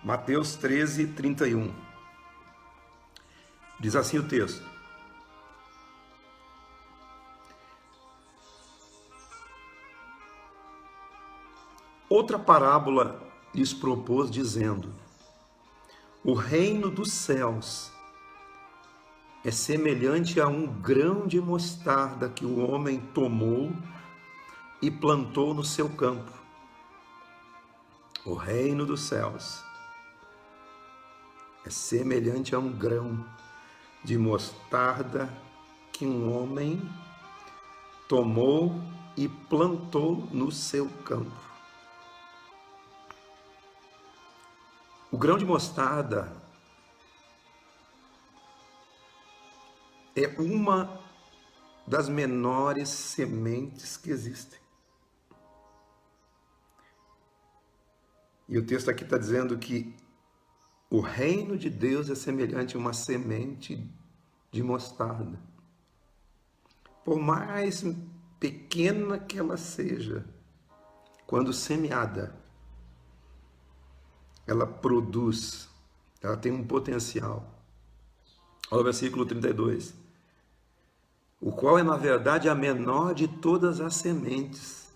Mateus 13, 31. Diz assim o texto: outra parábola lhes propôs, dizendo: o reino dos céus é semelhante a um grão de mostarda que o homem tomou e plantou no seu campo. O reino dos céus é semelhante a um grão de mostarda que um homem tomou e plantou no seu campo. O grão de mostarda é uma das menores sementes que existem. E o texto aqui está dizendo que o reino de Deus é semelhante a uma semente de mostarda. Por mais pequena que ela seja, quando semeada, ela produz, ela tem um potencial. Olha o versículo 32. O qual é, na verdade, a menor de todas as sementes,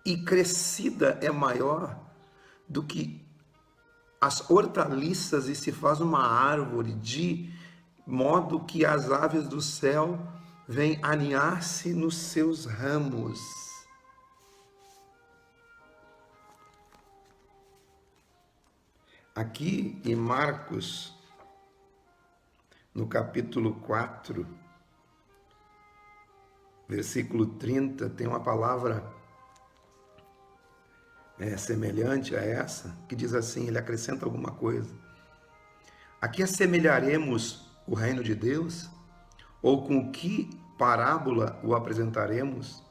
e crescida é maior do que as hortaliças, e se faz uma árvore, de modo que as aves do céu vêm aninhar-se nos seus ramos. Aqui em Marcos, no capítulo 4, versículo 30, tem uma palavra semelhante a essa, que diz assim, ele acrescenta alguma coisa. Aqui assemelharemos o reino de Deus, ou com que parábola o apresentaremos?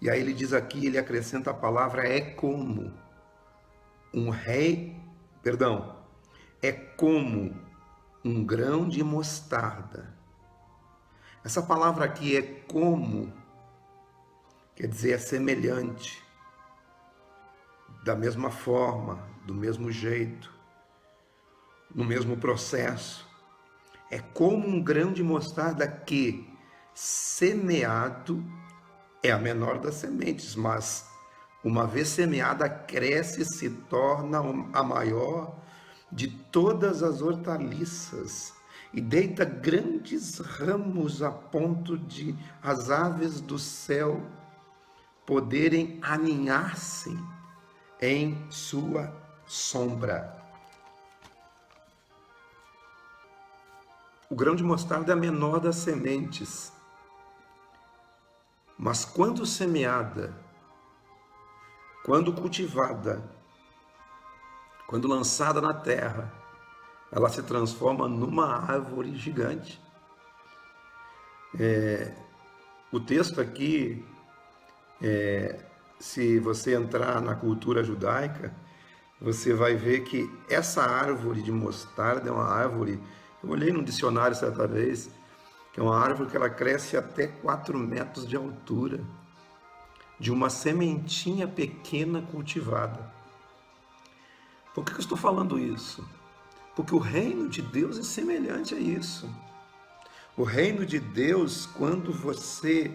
E aí ele diz aqui, ele acrescenta a palavra é como um grão de mostarda. Essa palavra aqui é como, quer dizer, é semelhante, da mesma forma, do mesmo jeito, no mesmo processo. É como um grão de mostarda que, semeado, é a menor das sementes, mas uma vez semeada, cresce e se torna a maior de todas as hortaliças e deita grandes ramos a ponto de as aves do céu poderem aninhar-se em sua sombra. O grão de mostarda é a menor das sementes, mas quando semeada, quando cultivada, quando lançada na terra, ela se transforma numa árvore gigante. O texto aqui, se você entrar na cultura judaica, você vai ver que essa árvore de mostarda é uma árvore, eu olhei no dicionário certa vez, que é uma árvore que ela cresce até 4 metros de altura, de uma sementinha pequena cultivada. Por que eu estou falando isso? Porque o reino de Deus é semelhante a isso. O reino de Deus, quando você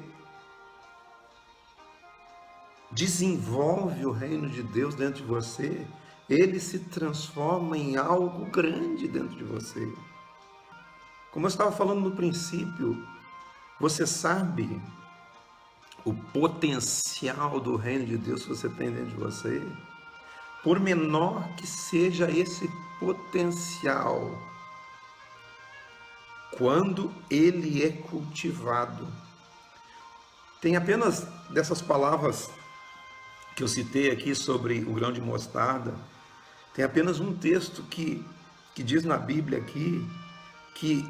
desenvolve o reino de Deus dentro de você, ele se transforma em algo grande dentro de você. Como eu estava falando no princípio, você sabe o potencial do reino de Deus que você tem dentro de você? Por menor que seja esse potencial, quando ele é cultivado, tem apenas dessas palavras que eu citei aqui sobre o grão de mostarda, tem apenas um texto que diz na Bíblia aqui que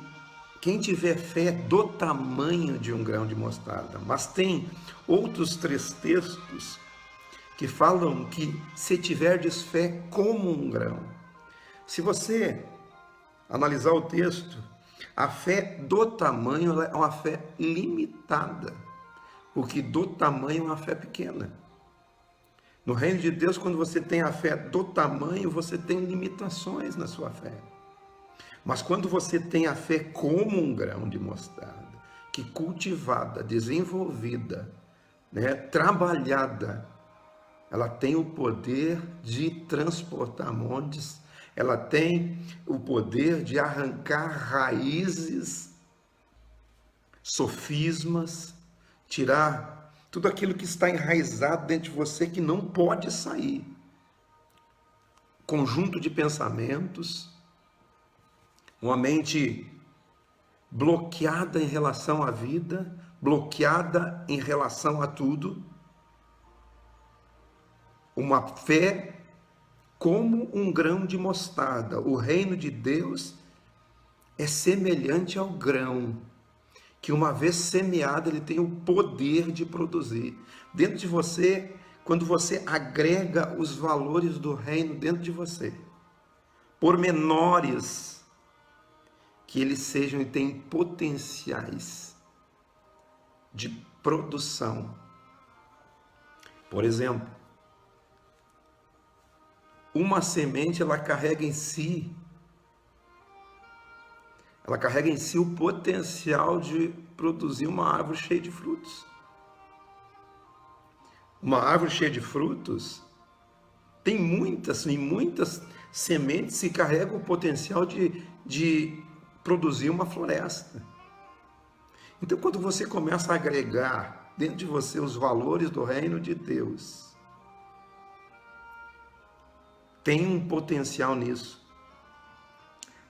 quem tiver fé do tamanho de um grão de mostarda, mas tem outros 3 textos que falam que se tiverdes fé como um grão. Se você analisar o texto, a fé do tamanho é uma fé limitada, porque do tamanho é uma fé pequena. No reino de Deus, quando você tem a fé do tamanho, você tem limitações na sua fé. Mas quando você tem a fé como um grão de mostarda, que cultivada, desenvolvida, né, trabalhada, ela tem o poder de transportar montes, ela tem o poder de arrancar raízes, sofismas, tirar tudo aquilo que está enraizado dentro de você que não pode sair. Conjunto de pensamentos, uma mente bloqueada em relação à vida, bloqueada em relação a tudo, uma fé como um grão de mostarda. O reino de Deus é semelhante ao grão, que uma vez semeado, ele tem o poder de produzir. Dentro de você, quando você agrega os valores do reino dentro de você, por menores que eles sejam e tenham potenciais de produção. Por exemplo, uma semente, ela carrega em si o potencial de produzir uma árvore cheia de frutos. Uma árvore cheia de frutos tem muitas sementes que carregam o potencial de produzir uma floresta. Então, quando você começa a agregar dentro de você os valores do reino de Deus, tem um potencial nisso.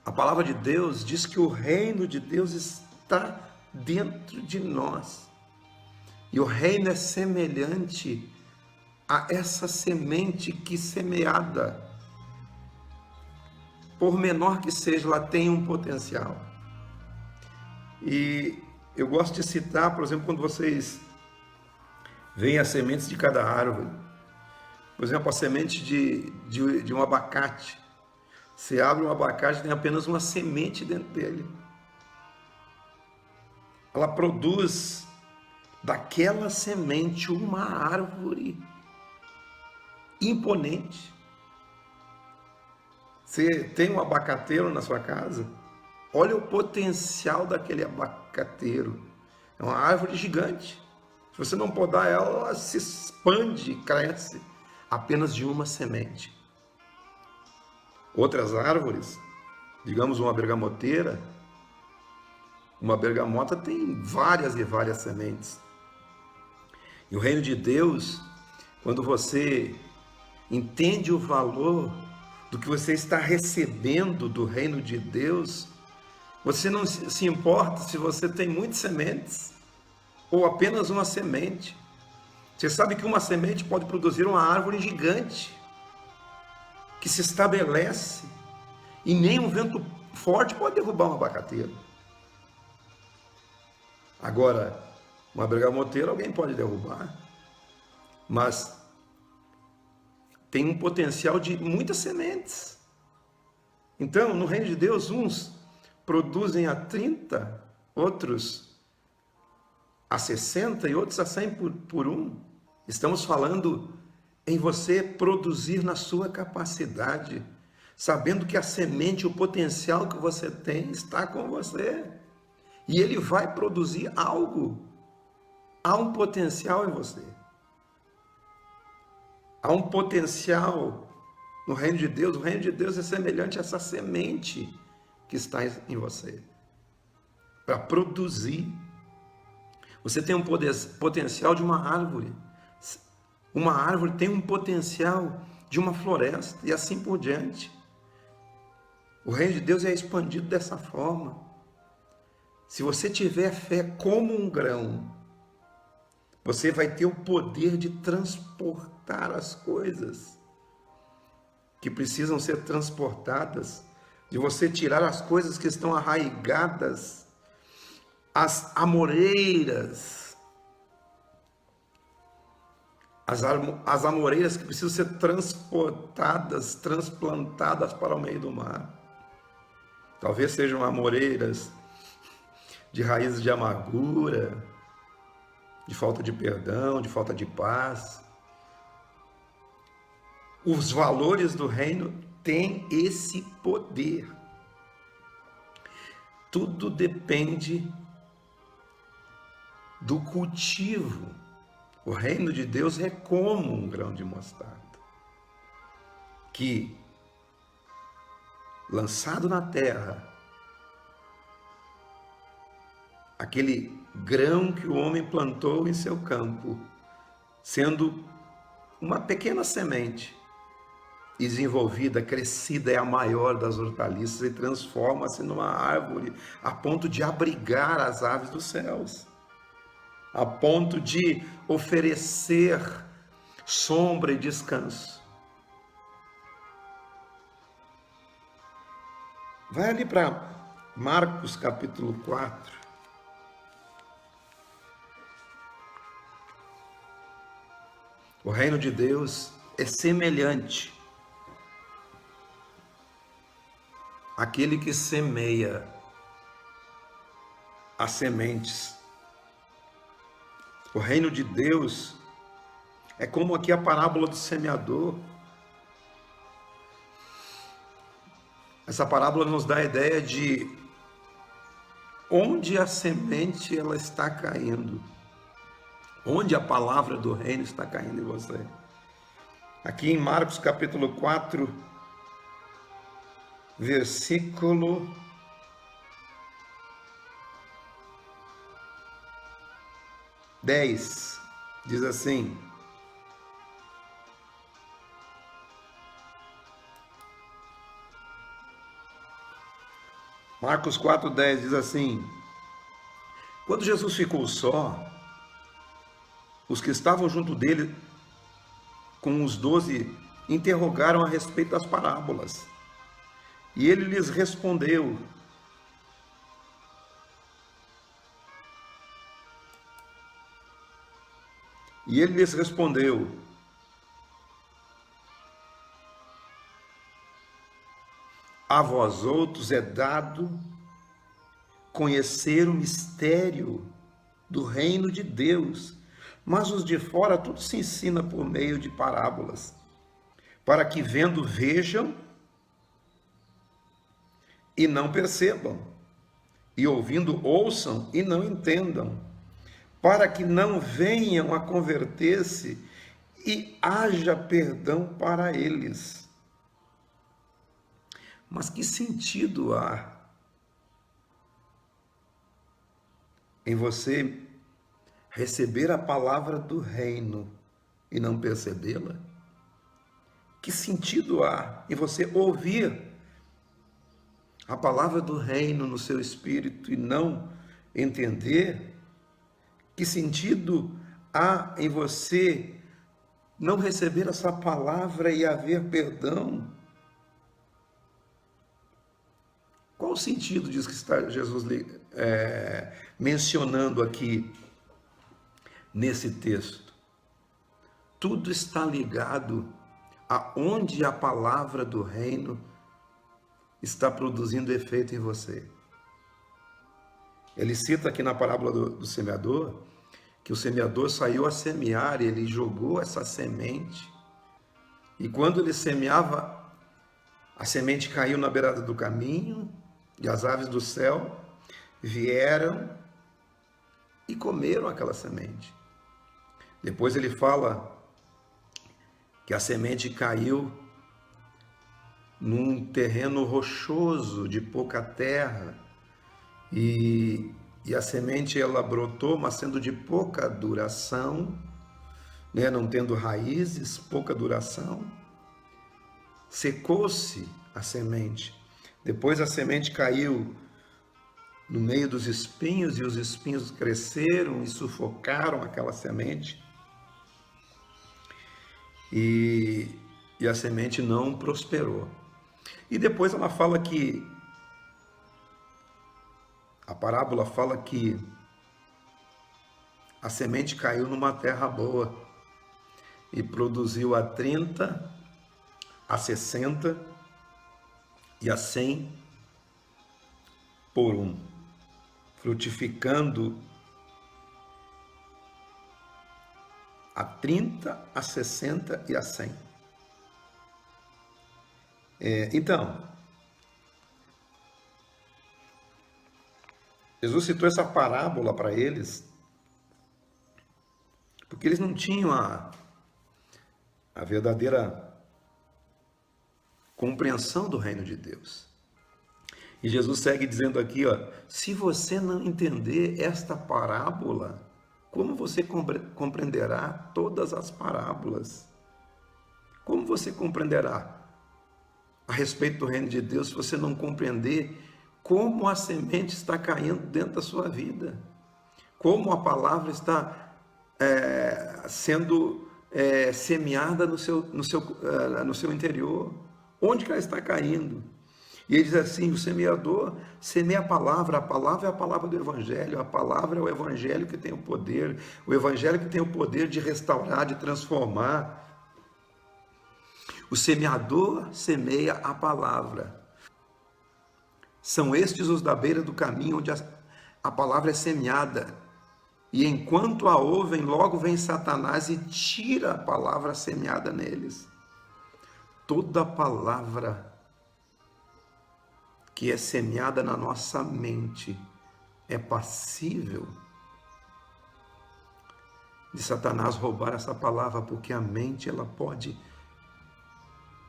A palavra de Deus diz que o reino de Deus está dentro de nós. E o reino é semelhante a essa semente que semeada, por menor que seja, ela tem um potencial. E eu gosto de citar, por exemplo, quando vocês veem as sementes de cada árvore. Por exemplo, a semente de um abacate. Você abre um abacate e tem apenas uma semente dentro dele. Ela produz daquela semente uma árvore imponente. Você tem um abacateiro na sua casa? Olha o potencial daquele abacateiro. É uma árvore gigante. Se você não podar ela, ela se expande, cresce. Apenas de uma semente. Outras árvores, digamos uma bergamoteira, uma bergamota tem várias e várias sementes. E o reino de Deus, quando você entende o valor do que você está recebendo do reino de Deus, você não se importa se você tem muitas sementes ou apenas uma semente. Você sabe que uma semente pode produzir uma árvore gigante, que se estabelece, e nem um vento forte pode derrubar um abacateiro. Agora, uma bergamoteira alguém pode derrubar, mas tem um potencial de muitas sementes. Então, no reino de Deus, uns produzem a 30, outros a 60 e outros a 100 por um. Estamos falando em você produzir na sua capacidade, sabendo que a semente, o potencial que você tem está com você. E ele vai produzir algo. Há um potencial em você. Há um potencial no reino de Deus. O reino de Deus é semelhante a essa semente que está em você, para produzir. Você tem um potencial de uma árvore. Uma árvore tem um potencial de uma floresta e assim por diante. O reino de Deus é expandido dessa forma. Se você tiver fé como um grão, você vai ter o poder de transportar as coisas que precisam ser transportadas, de você tirar as coisas que estão arraigadas, as amoreiras, as amoreiras que precisam ser transportadas, transplantadas para o meio do mar. Talvez sejam amoreiras de raízes de amargura, de falta de perdão, de falta de paz. Os valores do reino têm esse poder. Tudo depende do cultivo. O reino de Deus é como um grão de mostarda, que, lançado na terra, aquele grão que o homem plantou em seu campo, sendo uma pequena semente, desenvolvida, crescida, é a maior das hortaliças e transforma-se numa árvore a ponto de abrigar as aves dos céus, a ponto de oferecer sombra e descanso. Vai ali para Marcos capítulo 4. O reino de Deus é semelhante àquele que semeia as sementes. O reino de Deus é como aqui a parábola do semeador. Essa parábola nos dá a ideia de onde a semente ela está caindo, onde a palavra do reino está caindo em você. Aqui em Marcos capítulo 4, versículo 10, diz assim: Marcos 4:10 diz assim: quando Jesus ficou só, os que estavam junto dele com os 12 interrogaram a respeito das parábolas. E ele lhes respondeu: a vós outros é dado conhecer o mistério do reino de Deus, mas os de fora tudo se ensina por meio de parábolas, para que vendo vejam e não percebam, e ouvindo ouçam e não entendam, para que não venham a converter-se e haja perdão para eles. Mas que sentido há em você receber a palavra do reino e não percebê-la? Que sentido há em você ouvir a palavra do reino no seu espírito e não entender? Que sentido há em você não receber essa palavra e haver perdão? Qual o sentido disso que está Jesus mencionando aqui nesse texto? Tudo está ligado aonde a palavra do reino está produzindo efeito em você. Ele cita aqui na parábola do semeador, que o semeador saiu a semear e ele jogou essa semente. E quando ele semeava, a semente caiu na beirada do caminho e as aves do céu vieram e comeram aquela semente. Depois ele fala que a semente caiu num terreno rochoso, de pouca terra, e a semente ela brotou, mas sendo de pouca duração, né? Não tendo raízes, pouca duração, secou-se a semente. Depois a semente caiu no meio dos espinhos, e os espinhos cresceram e sufocaram aquela semente, e a semente não prosperou. E depois ela fala que, a parábola fala que a semente caiu numa terra boa e produziu a 30, a 60 e a 100 por um, frutificando a 30, a 60 e a 100. Então, Jesus citou essa parábola para eles, porque eles não tinham a verdadeira compreensão do reino de Deus. E Jesus segue dizendo aqui, ó, se você não entender esta parábola, como você compreenderá todas as parábolas? Como você compreenderá a respeito do reino de Deus se você não compreender como a semente está caindo dentro da sua vida? Como a palavra está sendo semeada no seu interior? Onde que ela está caindo? E ele diz assim, o semeador semeia a palavra é a palavra do Evangelho, a palavra é o Evangelho que tem o Evangelho que tem o poder de restaurar, de transformar. O semeador semeia a palavra. São estes os da beira do caminho, onde a palavra é semeada. E enquanto a ouvem, logo vem Satanás e tira a palavra semeada neles. Toda palavra que é semeada na nossa mente é passível de Satanás roubar essa palavra, porque a mente ela pode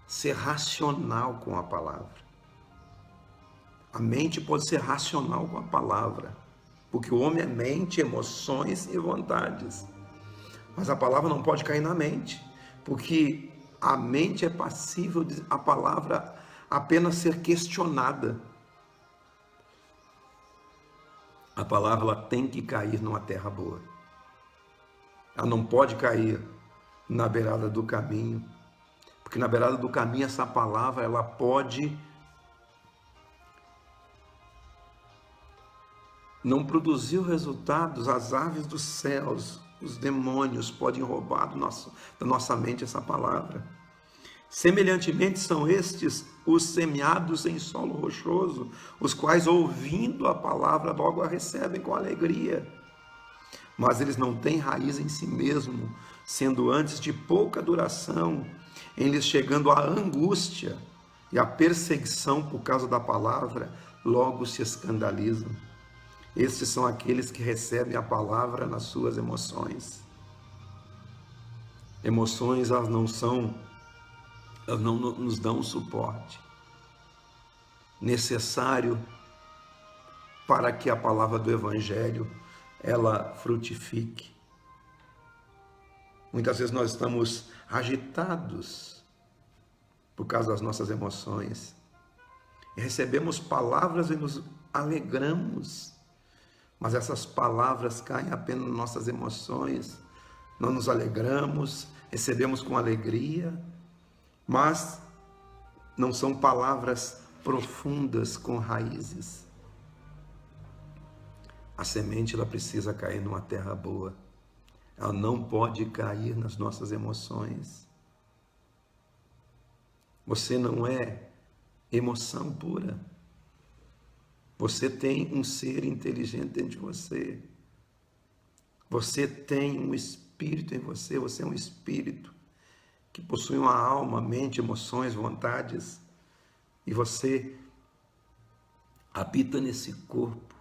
ser racional com a palavra. A mente pode ser racional com a palavra, porque o homem é mente, emoções e vontades. Mas a palavra não pode cair na mente, porque a mente é passível de a palavra apenas ser questionada. A palavra ela tem que cair numa terra boa. Ela não pode cair na beirada do caminho, porque na beirada do caminho essa palavra ela pode não produzir resultados. As aves dos céus, os demônios podem roubar da nossa mente essa palavra. Semelhantemente são estes os semeados em solo rochoso, os quais ouvindo a palavra logo a recebem com alegria. Mas eles não têm raiz em si mesmo, sendo antes de pouca duração, em lhes chegando a angústia e a perseguição por causa da palavra, logo se escandalizam. Estes são aqueles que recebem a palavra nas suas emoções. Emoções, elas não nos dão o suporte necessário para que a palavra do Evangelho ela frutifique. Muitas vezes nós estamos agitados por causa das nossas emoções. E recebemos palavras e nos alegramos, mas essas palavras caem apenas nas nossas emoções. Não nos alegramos, recebemos com alegria, mas não são palavras profundas com raízes. A semente ela precisa cair numa terra boa. Ela não pode cair nas nossas emoções. Você não é emoção pura. Você tem um ser inteligente dentro de você. Você tem um espírito em você. Você é um espírito que possui uma alma, mente, emoções, vontades. E você habita nesse corpo.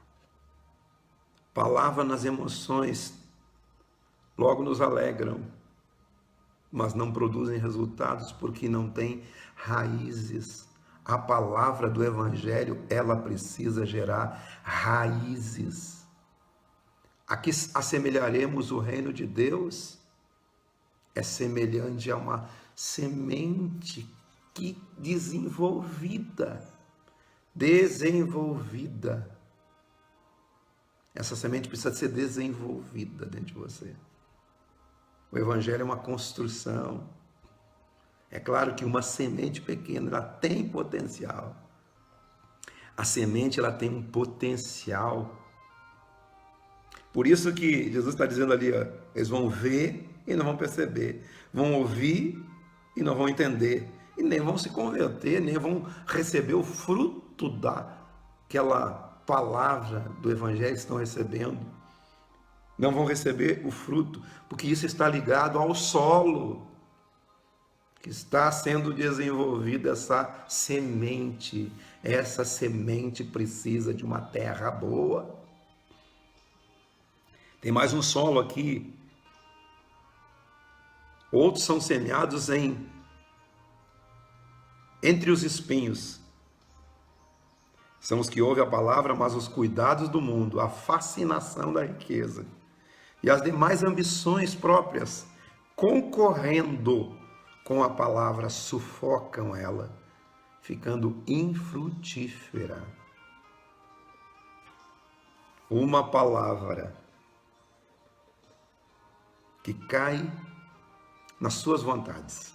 Palavra nas emoções logo nos alegram, mas não produzem resultados porque não tem raízes. A palavra do Evangelho, ela precisa gerar raízes. Aqui assemelharemos o reino de Deus, é semelhante a uma semente que desenvolvida. Essa semente precisa ser desenvolvida dentro de você. O Evangelho é uma construção. É claro que uma semente pequena, ela tem potencial. A semente, ela tem um potencial. Por isso que Jesus está dizendo ali, ó, eles vão ver e não vão perceber. Vão ouvir e não vão entender. E nem vão se converter, nem vão receber o fruto daquela palavra do Evangelho que estão recebendo. Não vão receber o fruto, porque isso está ligado ao solo. que está sendo desenvolvida essa semente. Essa semente precisa de uma terra boa. Tem mais um solo aqui. Outros são semeados entre os espinhos. São os que ouvem a palavra, mas os cuidados do mundo, a fascinação da riqueza e as demais ambições próprias, concorrendo com a palavra, sufocam ela, ficando infrutífera. Uma palavra que cai nas suas vontades,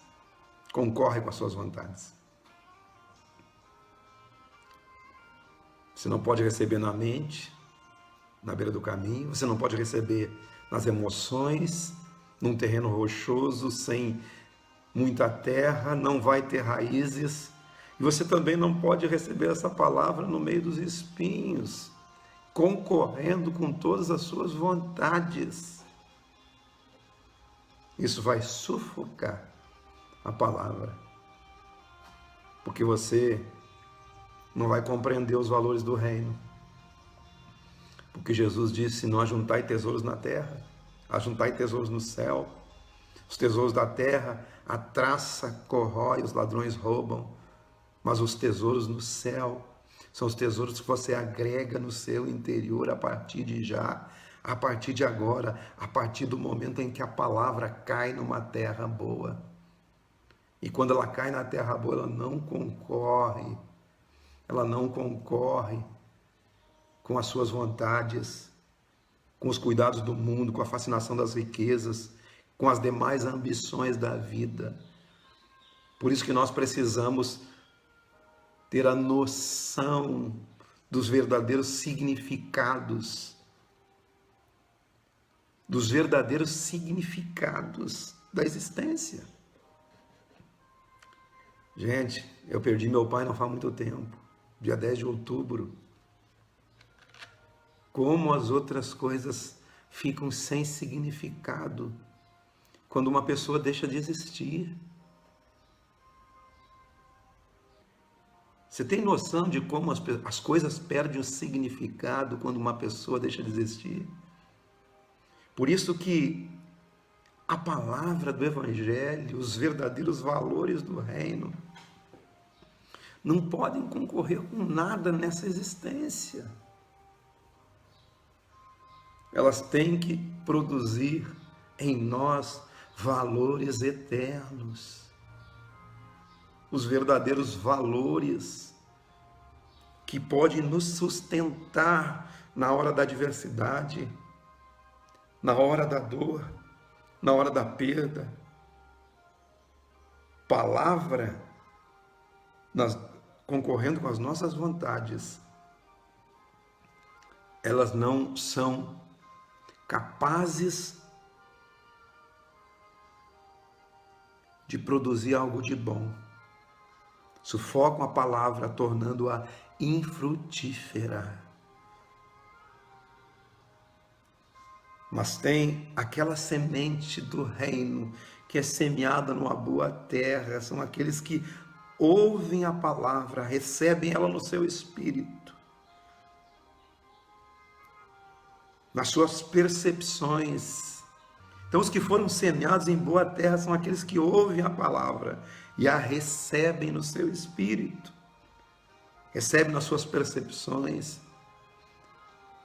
concorre com as suas vontades. Você não pode receber na mente, na beira do caminho, você não pode receber nas emoções, num terreno rochoso, sem muita terra, não vai ter raízes. E você também não pode receber essa palavra no meio dos espinhos, concorrendo com todas as suas vontades. Isso vai sufocar a palavra, porque você não vai compreender os valores do reino. Porque Jesus disse: não ajuntai tesouros na terra, ajuntai tesouros no céu. Os tesouros da terra, a traça corrói, os ladrões roubam, mas os tesouros no céu são os tesouros que você agrega no seu interior a partir de já, a partir de agora, a partir do momento em que a palavra cai numa terra boa. E quando ela cai na terra boa, ela não concorre com as suas vontades, com os cuidados do mundo, com a fascinação das riquezas, com as demais ambições da vida. Por isso que nós precisamos ter a noção dos verdadeiros significados, da existência. Gente, eu perdi meu pai não faz muito tempo, dia 10 de outubro. Como as outras coisas ficam sem significado quando uma pessoa deixa de existir. Você tem noção de como as coisas perdem o significado quando uma pessoa deixa de existir? Por isso que a palavra do Evangelho, os verdadeiros valores do reino, não podem concorrer com nada nessa existência. Elas têm que produzir em nós valores eternos. Os verdadeiros valores que podem nos sustentar na hora da adversidade, na hora da dor, na hora da perda. Palavra, concorrendo com as nossas vontades, elas não são capazes de produzir algo de bom. Sufocam a palavra, tornando-a infrutífera. Mas tem aquela semente do reino que é semeada numa boa terra. São aqueles que ouvem a palavra, recebem ela no seu espírito, nas suas percepções. Então, os que foram semeados em boa terra são aqueles que ouvem a palavra e a recebem no seu espírito, recebem nas suas percepções,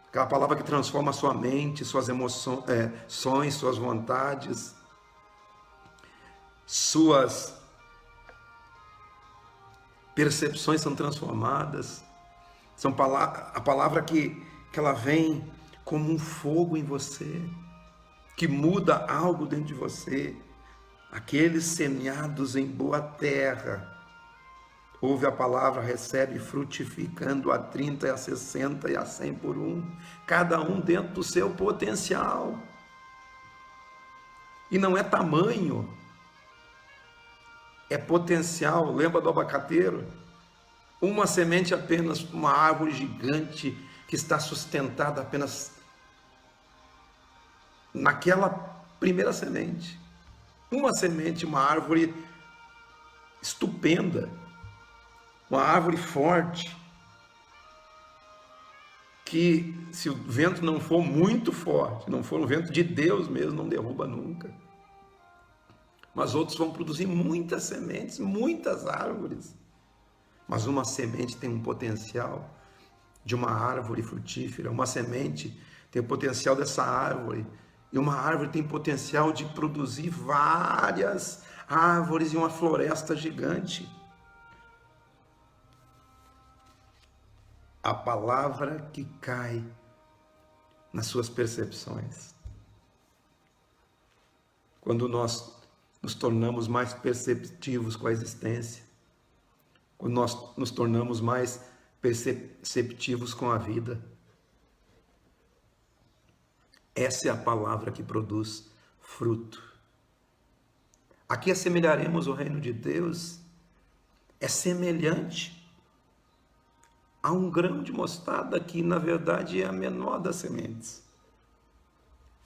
aquela palavra que transforma a sua mente, suas emoções, suas vontades, suas percepções são transformadas. A palavra que ela vem como um fogo em você, que muda algo dentro de você. Aqueles semeados em boa terra, ouve a palavra, recebe, frutificando a 30, a 60 e a 100 por um, cada um dentro do seu potencial. E não é tamanho, é potencial. Lembra do abacateiro? Uma semente apenas, uma árvore gigante que está sustentada apenas naquela primeira semente. Uma semente, uma árvore estupenda, uma árvore forte, que se o vento não for muito forte, não for o vento de Deus mesmo, não derruba nunca. Mas outros vão produzir muitas sementes, muitas árvores. Mas uma semente tem um potencial de uma árvore frutífera, uma semente tem o potencial dessa árvore, e uma árvore tem potencial de produzir várias árvores e uma floresta gigante. A palavra que cai nas suas percepções. Quando nós nos tornamos mais perceptivos com a existência, quando nós nos tornamos mais perceptivos com a vida, essa é a palavra que produz fruto. Aqui assemelharemos o reino de Deus, é semelhante a um grão de mostarda que, na verdade, é a menor das sementes.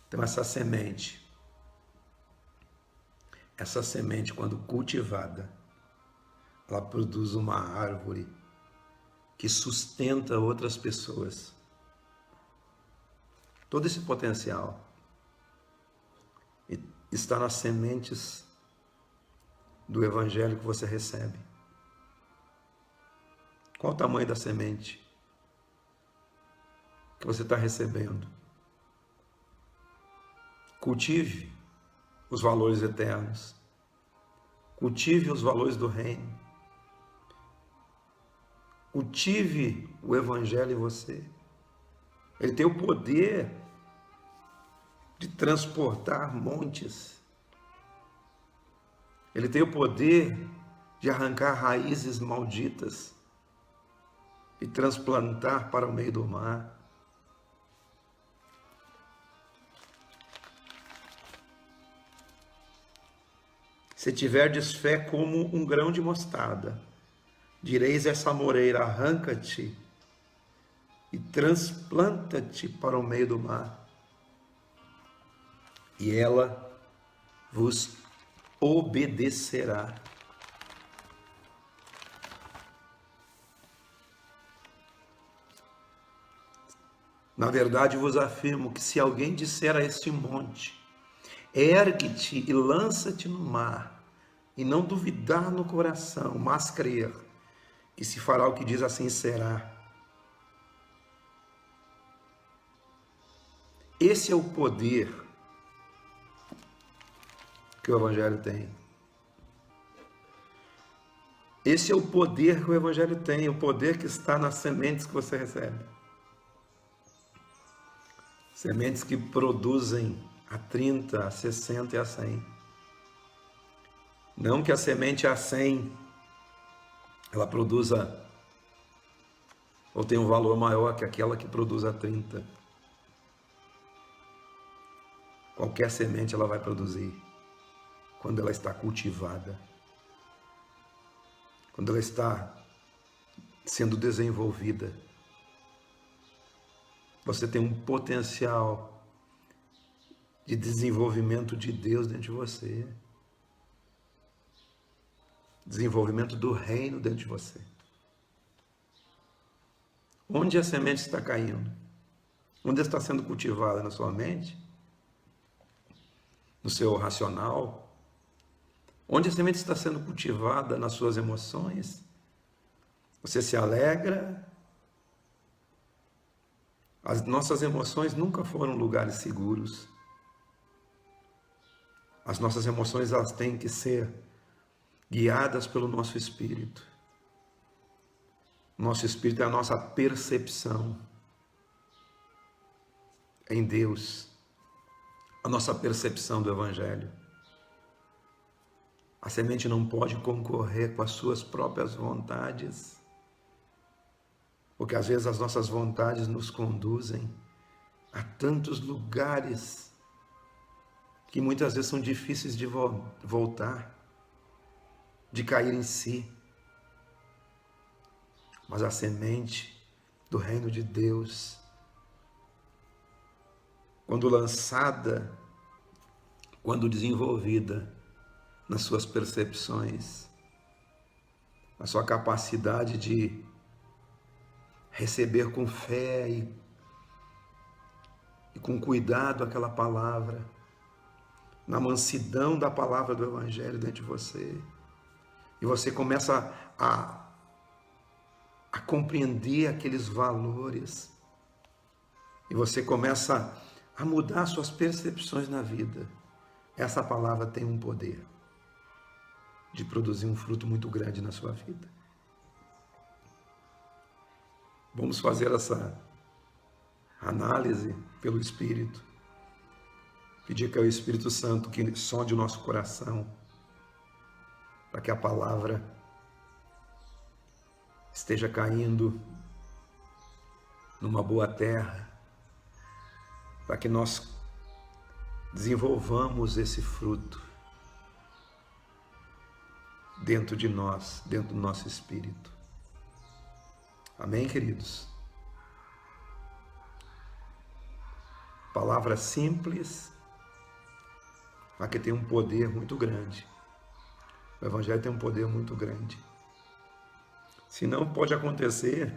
Então, essa semente, quando cultivada, ela produz uma árvore que sustenta outras pessoas. Todo esse potencial está nas sementes do Evangelho que você recebe. Qual o tamanho da semente que você está recebendo? Cultive os valores eternos. Cultive os valores do reino. Cultive o Evangelho em você. Ele tem o poder de transportar montes. Ele tem o poder de arrancar raízes malditas e transplantar para o meio do mar. Se tiverdes fé como um grão de mostarda, direis a essa moreira: arranca-te e transplanta-te para o meio do mar, e ela vos obedecerá. Na verdade vos afirmo que se alguém disser a este monte: ergue-te e lança-te no mar, e não duvidar no coração, mas crer que se fará o que diz, assim será. Esse é o poder que o Evangelho tem. Esse é o poder que o Evangelho tem, o poder que está nas sementes que você recebe. Sementes que produzem a 30, a 60 e a 100. Não que a semente a 100 ela produza ou tenha um valor maior que aquela que produz a 30. Qualquer semente ela vai produzir quando ela está cultivada, quando ela está sendo desenvolvida. Você tem um potencial de desenvolvimento de Deus dentro de você. Desenvolvimento do reino dentro de você. Onde a semente está caindo? Onde está sendo cultivada? Na sua mente? No seu racional? Onde a semente está sendo cultivada? Nas suas emoções? Você se alegra? As nossas emoções nunca foram lugares seguros. As nossas emoções, elas têm que ser guiadas pelo nosso espírito. Nosso espírito é a nossa percepção em Deus, a nossa percepção do Evangelho. A semente não pode concorrer com as suas próprias vontades, porque às vezes as nossas vontades nos conduzem a tantos lugares que muitas vezes são difíceis de voltar, de cair em si. Mas a semente do reino de Deus, quando lançada, quando desenvolvida nas suas percepções, a sua capacidade de receber com fé e com cuidado aquela palavra, na mansidão da palavra do Evangelho dentro de você. E você começa a compreender aqueles valores. E você começa a mudar suas percepções na vida. Essa palavra tem um poder de produzir um fruto muito grande na sua vida. Vamos fazer essa análise pelo Espírito. Pedir que é o Espírito Santo que sonde o nosso coração, para que a palavra esteja caindo numa boa terra, para que nós desenvolvamos esse fruto dentro de nós, dentro do nosso espírito. Amém, queridos? Palavra simples, mas que tem um poder muito grande. O Evangelho tem um poder muito grande. Se não, pode acontecer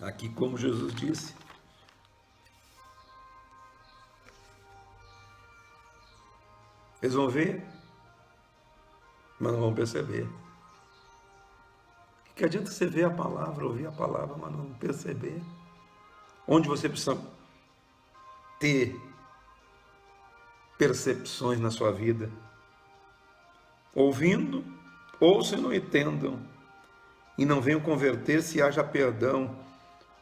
aqui, como Jesus disse, eles vão ver, mas não vão perceber. Que adianta você ver a palavra, ouvir a palavra, mas não perceber? Onde você precisa ter percepções na sua vida? Ouvindo, ouçam e não entendam, e não venham converter-se e haja perdão,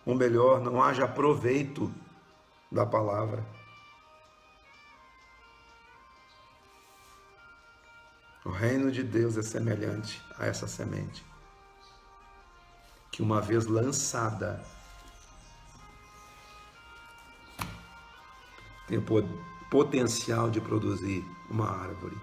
ou melhor, não haja proveito da palavra. O reino de Deus é semelhante a essa semente, que uma vez lançada, tem o potencial de produzir uma árvore.